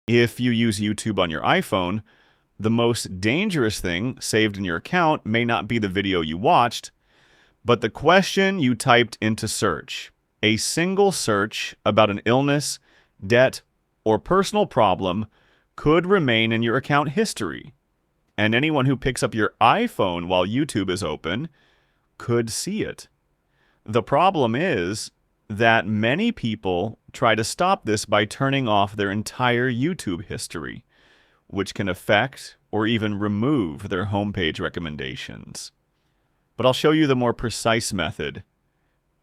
If you use YouTube on your iPhone, the most dangerous thing saved in your account may not be the video you watched, but the question you typed into search. A single search about an illness, debt, or personal problem could remain in your account history. And anyone who picks up your iPhone while YouTube is open could see it. The problem is that many people try to stop this by turning off their entire YouTube history, which can affect or even remove their homepage recommendations. But I'll show you the more precise method.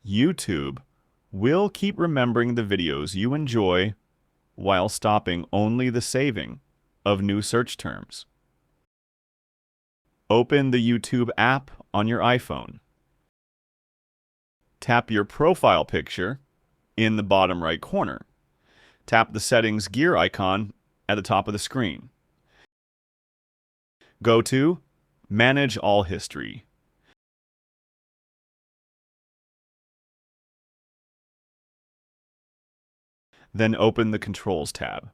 YouTube will keep remembering the videos you enjoy while stopping only the saving of new search terms. Open the YouTube app on your iPhone. Tap your profile picture in the bottom right corner. Tap the settings gear icon at the top of the screen. Go to Manage All History. Then open the Controls tab.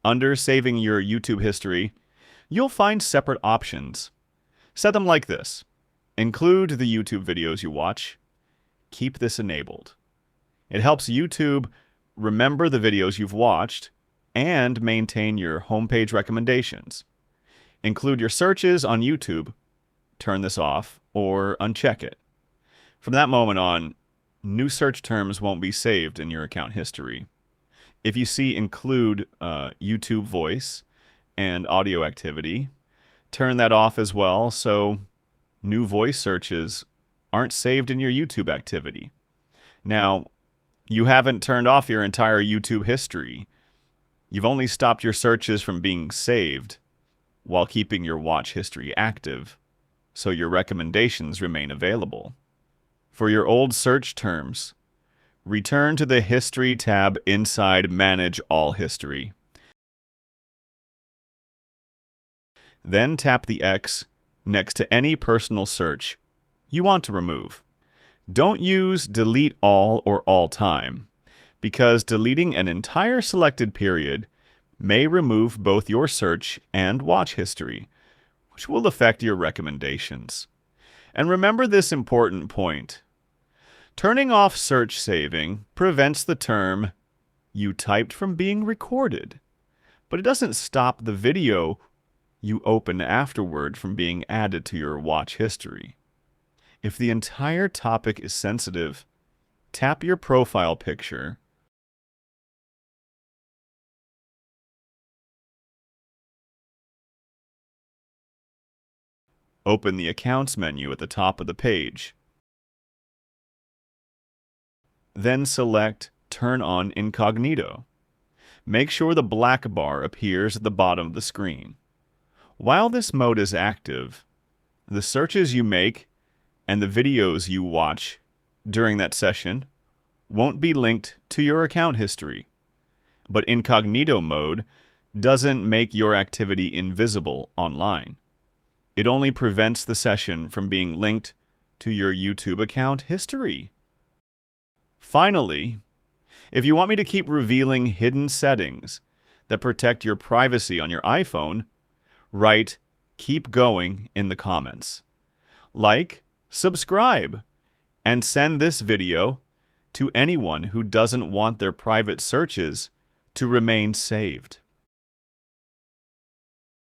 Under Saving Your YouTube History, you'll find separate options. Set them like this. Include the YouTube videos you watch. Keep this enabled. It helps YouTube remember the videos you've watched and maintain your homepage recommendations. Include your searches on YouTube. Turn this off or uncheck it. From that moment on, new search terms won't be saved in your account history. If you see Include YouTube Voice and Audio Activity, turn that off as well so new voice searches aren't saved in your YouTube activity. Now, you haven't turned off your entire YouTube history. You've only stopped your searches from being saved while keeping your watch history active, so your recommendations remain available. For your old search terms, return to the History tab inside Manage All History. Then tap the X next to any personal search you want to remove. Don't use Delete All or All Time, because deleting an entire selected period may remove both your search and watch history, which will affect your recommendations. And remember this important point. Turning off search saving prevents the term you typed from being recorded, but it doesn't stop the video you open afterward from being added to your watch history. If the entire topic is sensitive, tap your profile picture, open the Accounts menu at the top of the page. Then select Turn on Incognito. Make sure the black bar appears at the bottom of the screen. While this mode is active, the searches you make and the videos you watch during that session won't be linked to your account history. But Incognito mode doesn't make your activity invisible online. It only prevents the session from being linked to your YouTube account history. Finally, if you want me to keep revealing hidden settings that protect your privacy on your iPhone, write "keep going" in the comments. Like, subscribe, and send this video to anyone who doesn't want their private searches to remain saved.